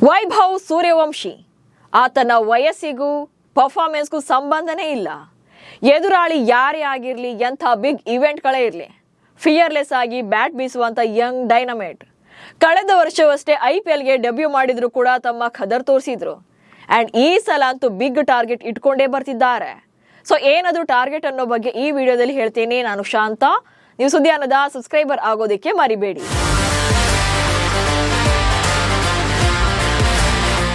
ವೈಭವ್ ಸೂರ್ಯವಂಶಿ ಆತನ ವಯಸ್ಸಿಗೂ ಪರ್ಫಾರ್ಮೆನ್ಸ್ಗೂ ಸಂಬಂಧನೇ ಇಲ್ಲ. ಎದುರಾಳಿ ಯಾರೇ ಆಗಿರಲಿ, ಎಂಥ ಬಿಗ್ ಇವೆಂಟ್ಗಳೇ ಇರಲಿ, ಫಿಯರ್ಲೆಸ್ ಆಗಿ ಬ್ಯಾಟ್ ಬೀಸುವಂಥ ಯಂಗ್ ಡೈನಮೇಟ್. ಕಳೆದ ವರ್ಷವಷ್ಟೇ IPLಗೆ ಡೆಬ್ಯೂ ಮಾಡಿದ್ರು ಕೂಡ ತಮ್ಮ ಖದರ್ ತೋರಿಸಿದ್ರು. ಆ್ಯಂಡ್ ಈ ಸಲ ಅಂತೂ ಬಿಗ್ ಟಾರ್ಗೆಟ್ ಇಟ್ಕೊಂಡೇ ಬರ್ತಿದ್ದಾರೆ. ಸೊ ಏನದು ಟಾರ್ಗೆಟ್ ಅನ್ನೋ ಬಗ್ಗೆ ಈ ವಿಡಿಯೋದಲ್ಲಿ ಹೇಳ್ತೀನಿ. ನಾನು ಶಾಂತ. ನೀವು ಸುದ್ದಿಯಾನದ ಸಬ್ಸ್ಕ್ರೈಬರ್ ಆಗೋದಕ್ಕೆ ಮರಿಬೇಡಿ.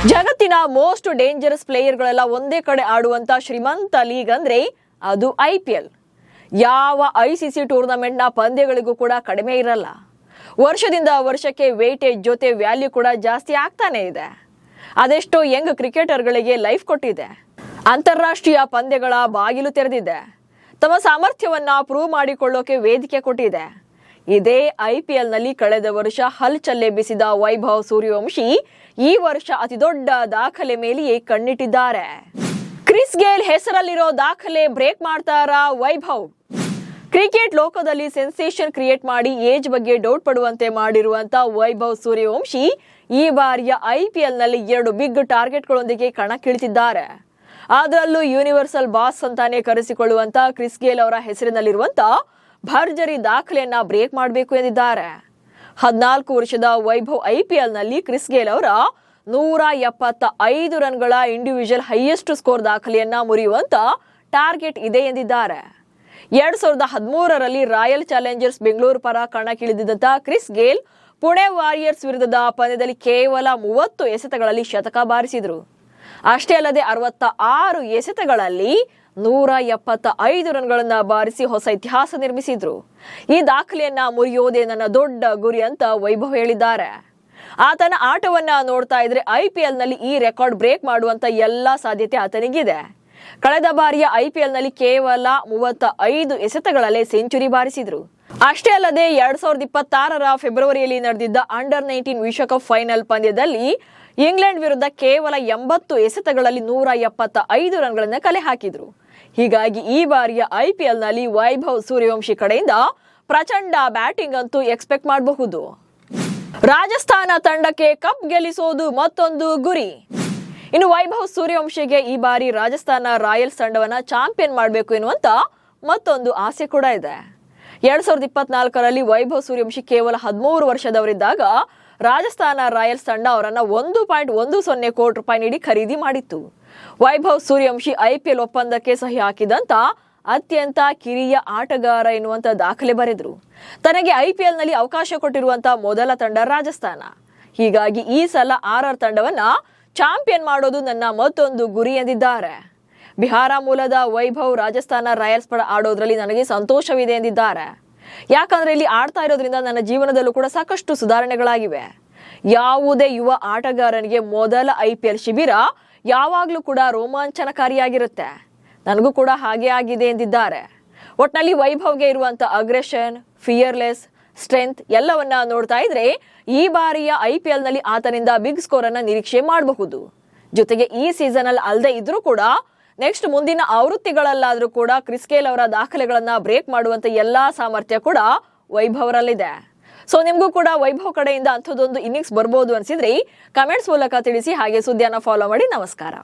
ಜಗತ್ತಿನ ಮೋಸ್ಟ್ ಡೇಂಜರಸ್ ಪ್ಲೇಯರ್ಗಳೆಲ್ಲ ಒಂದೇ ಕಡೆ ಆಡುವಂತ ಶ್ರೀಮಂತ ಲೀಗ್ ಅಂದ್ರೆ ಅದು IPL. ಯಾವ ICC ಟೂರ್ನಮೆಂಟ್ನ ಪಂದ್ಯಗಳಿಗೂ ಕೂಡ ಕಡಿಮೆ ಇರಲ್ಲ. ವರ್ಷದಿಂದ ವರ್ಷಕ್ಕೆ ವೇಟೇಜ್ ಜೊತೆ ವ್ಯಾಲ್ಯೂ ಕೂಡ ಜಾಸ್ತಿ ಆಗ್ತಾನೆ ಇದೆ. ಅದೆಷ್ಟೋ ಯಂಗ್ ಕ್ರಿಕೆಟರ್ಗಳಿಗೆ ಲೈಫ್ ಕೊಟ್ಟಿದೆ. ಅಂತಾರಾಷ್ಟ್ರೀಯ ಪಂದ್ಯಗಳ ಬಾಗಿಲು ತೆರೆದಿದೆ. ತಮ್ಮ ಸಾಮರ್ಥ್ಯವನ್ನ ಪ್ರೂವ್ ಮಾಡಿಕೊಳ್ಳೋಕೆ ವೇದಿಕೆ ಕೊಟ್ಟಿದೆ. ಇದೇ IPLನಲ್ಲಿ ಕಳೆದ ವರ್ಷ ಹಲ್ಚಲ್ ಎಬ್ಬಿಸಿದ ವೈಭವ್ ಸೂರ್ಯವಂಶಿ ಈ ವರ್ಷ ಅತಿದೊಡ್ಡ ದಾಖಲೆ ಮೇಲೆಯೇ ಕಣ್ಣಿಟ್ಟಿದ್ದಾರೆ. ಕ್ರಿಸ್ ಗೇಲ್ ಹೆಸರಲ್ಲಿರೋ ದಾಖಲೆ ಬ್ರೇಕ್ ಮಾಡ್ತಾರಾ ವೈಭವ್? ಕ್ರಿಕೆಟ್ ಲೋಕದಲ್ಲಿ ಸೆನ್ಸೇಷನ್ ಕ್ರಿಯೇಟ್ ಮಾಡಿ ಏಜ್ ಬಗ್ಗೆ ಡೌಟ್ ಪಡುವಂತೆ ಮಾಡಿರುವಂತ ವೈಭವ್ ಸೂರ್ಯವಂಶಿ ಈ ಬಾರಿಯ IPLನಲ್ಲಿ 2 ಬಿಗ್ ಟಾರ್ಗೆಟ್ಗಳೊಂದಿಗೆ ಕಣಕ್ಕಿಳಿತಿದ್ದಾರೆ. ಅದರಲ್ಲೂ ಯೂನಿವರ್ಸಲ್ ಬಾಸ್ ಅಂತಾನೆ ಕರೆಸಿಕೊಳ್ಳುವಂತ ಕ್ರಿಸ್ ಗೇಲ್ ಅವರ ಹೆಸರಿನಲ್ಲಿರುವಂತ ಭರ್ಜರಿ ದಾಖಲೆಯನ್ನ ಬ್ರೇಕ್ ಮಾಡಬೇಕು ಎಂದಿದ್ದಾರೆ. 14 ವರ್ಷದ ವೈಭವ್ IPLನಲ್ಲಿ ಕ್ರಿಸ್ ಗೇಲ್ ಅವರ 175 ರನ್ಗಳ ಇಂಡಿವಿಜುವಲ್ ಹೈಯೆಸ್ಟ್ ಸ್ಕೋರ್ ದಾಖಲೆಯನ್ನ ಮುರಿಯುವಂತ ಟಾರ್ಗೆಟ್ ಇದೆ ಎಂದಿದ್ದಾರೆ. 2013ರಲ್ಲಿ ರಾಯಲ್ ಚಾಲೆಂಜರ್ಸ್ ಬೆಂಗಳೂರು ಪರ ಕಣಕ್ಕಿಳಿದಿದ್ದ ಕ್ರಿಸ್ ಗೇಲ್ ಪುಣೆ ವಾರಿಯರ್ಸ್ ವಿರುದ್ಧದ ಪಂದ್ಯದಲ್ಲಿ ಕೇವಲ 30 ಎಸೆತಗಳಲ್ಲಿ ಶತಕ ಬಾರಿಸಿದ್ರು. ಅಷ್ಟೇ ಅಲ್ಲದೆ 66 ಎಸೆತಗಳಲ್ಲಿ 175 ರನ್ಗಳನ್ನ ಬಾರಿಸಿ ಹೊಸ ಇತಿಹಾಸ ನಿರ್ಮಿಸಿದ್ರು. ಈ ದಾಖಲೆಯನ್ನ ಮುರಿಯೋದೇ ನನ್ನ ದೊಡ್ಡ ಗುರಿ ಅಂತ ವೈಭವ್ ಹೇಳಿದ್ದಾರೆ. ಆತನ ಆಟವನ್ನ ನೋಡ್ತಾ ಇದ್ರೆ IPLನಲ್ಲಿ ಈ ರೆಕಾರ್ಡ್ ಬ್ರೇಕ್ ಮಾಡುವಂತ ಎಲ್ಲಾ ಸಾಧ್ಯತೆ ಆತನಿಗಿದೆ. ಕಳೆದ ಬಾರಿಯ IPLನಲ್ಲಿ ಕೇವಲ 35 ಎಸೆತಗಳಲ್ಲೇ ಸೆಂಚುರಿ ಬಾರಿಸಿದ್ರು. ಅಷ್ಟೇ ಅಲ್ಲದೆ 2026ರ ಫೆಬ್ರವರಿಯಲ್ಲಿ ನಡೆದಿದ್ದ ಅಂಡರ್-19 ವಿಶ್ವಕಪ್ ಫೈನಲ್ ಪಂದ್ಯದಲ್ಲಿ ಇಂಗ್ಲೆಂಡ್ ವಿರುದ್ಧ ಕೇವಲ 80 ಎಸೆತಗಳಲ್ಲಿ 175 ರನ್ಗಳನ್ನ ಕಲೆ ಹಾಕಿದ್ರು. ಹೀಗಾಗಿ ಈ ಬಾರಿಯ IPLನಲ್ಲಿ ವೈಭವ್ ಸೂರ್ಯವಂಶಿ ಕಡೆಯಿಂದ ಪ್ರಚಂಡ ಬ್ಯಾಟಿಂಗ್ ಅಂತೂ ಎಕ್ಸ್ಪೆಕ್ಟ್ ಮಾಡಬಹುದು. ರಾಜಸ್ಥಾನ ತಂಡಕ್ಕೆ ಕಪ್ ಗೆಲ್ಲಿಸೋದು ಮತ್ತೊಂದು ಗುರಿ. ಇನ್ನು ವೈಭವ್ ಸೂರ್ಯವಂಶಿಗೆ ಈ ಬಾರಿ ರಾಜಸ್ಥಾನ ರಾಯಲ್ಸ್ ತಂಡವನ್ನ ಚಾಂಪಿಯನ್ ಮಾಡಬೇಕು ಎನ್ನುವಂತ ಮತ್ತೊಂದು ಆಸೆ ಕೂಡ ಇದೆ. 2024ರಲ್ಲಿ ವೈಭವ್ ಸೂರ್ಯವಂಶಿ ಕೇವಲ 13 ವರ್ಷದವರಿದ್ದಾಗ ರಾಜಸ್ಥಾನ ರಾಯಲ್ಸ್ ತಂಡ ಅವರನ್ನ 1.10 ಕೋಟಿ ರೂಪಾಯಿ ನೀಡಿ ಖರೀದಿ ಮಾಡಿತ್ತು. ವೈಭವ್ ಸೂರ್ಯವಂಶಿ IPL ಒಪ್ಪಂದಕ್ಕೆ ಸಹಿ ಹಾಕಿದಂತ ಅತ್ಯಂತ ಕಿರಿಯ ಆಟಗಾರ ಎನ್ನುವಂತ ದಾಖಲೆ ಬರೆದ್ರು. ತನಗೆ IPLನಲ್ಲಿ ಅವಕಾಶ ಕೊಟ್ಟಿರುವಂತ ಮೊದಲ ತಂಡ ರಾಜಸ್ಥಾನ. ಹೀಗಾಗಿ ಈ ಸಲ RR ತಂಡವನ್ನ ಚಾಂಪಿಯನ್ ಮಾಡೋದು ನನ್ನ ಮತ್ತೊಂದು ಗುರಿ ಎಂದಿದ್ದಾರೆ. ಬಿಹಾರ ಮೂಲದ ವೈಭವ್ ರಾಜಸ್ಥಾನ ರಾಯಲ್ಸ್ ಪರ ಆಡೋದ್ರಲ್ಲಿ ನನಗೆ ಸಂತೋಷವಿದೆ ಎಂದಿದ್ದಾರೆ. ಯಾಕಂದ್ರೆ ಇಲ್ಲಿ ಆಡ್ತಾ ಇರೋದ್ರಿಂದ ನನ್ನ ಜೀವನದಲ್ಲೂ ಕೂಡ ಸಾಕಷ್ಟು ಸುಧಾರಣೆಗಳಾಗಿವೆ. ಯಾವುದೇ ಯುವ ಆಟಗಾರನಿಗೆ ಮೊದಲ IPL ಶಿಬಿರ ಯಾವಾಗ್ಲೂ ಕೂಡ ರೋಮಾಂಚನಕಾರಿಯಾಗಿರುತ್ತೆ. ನನಗೂ ಕೂಡ ಹಾಗೆ ಆಗಿದೆ ಎಂದಿದ್ದಾರೆ. ಒಟ್ನಲ್ಲಿ ವೈಭವ್ಗೆ ಇರುವಂತ ಅಗ್ರೆಷನ್, ಫಿಯರ್ಲೆಸ್, ಸ್ಟ್ರೆಂತ್ ಎಲ್ಲವನ್ನ ನೋಡ್ತಾ ಇದ್ರೆ ಈ ಬಾರಿಯ IPLನಲ್ಲಿ ಆತನಿಂದ ಬಿಗ್ ಸ್ಕೋರ್ ಅನ್ನ ನಿರೀಕ್ಷೆ ಮಾಡಬಹುದು. ಜೊತೆಗೆ ಈ ಸೀಸನ್ ಅಲ್ಲಿ ಅಲ್ಲದೆ ಇದ್ರೂ ಕೂಡ ನೆಕ್ಸ್ಟ್ ಮುಂದಿನ ಆವೃತ್ತಿಗಳಲ್ಲಾದ್ರೂ ಕೂಡ ಕ್ರಿಸ್ ಗೇಲ್ ಅವರ ದಾಖಲೆಗಳನ್ನ ಬ್ರೇಕ್ ಮಾಡುವಂತ ಎಲ್ಲಾ ಸಾಮರ್ಥ್ಯ ಕೂಡ ವೈಭವ್ರಲ್ಲಿದೆ. ಸೊ ನಿಮ್ಗೂ ಕೂಡ ವೈಭವ್ ಕಡೆಯಿಂದ ಅಂಥದ್ದೊಂದು ಇನ್ನಿಂಗ್ಸ್ ಬರ್ಬೋದು ಅನ್ಸಿದ್ರೆ ಕಮೆಂಟ್ಸ್ ಮೂಲಕ ತಿಳಿಸಿ. ಹಾಗೆ ಸುದ್ದಿಯನ್ನ ಫಾಲೋ ಮಾಡಿ. ನಮಸ್ಕಾರ.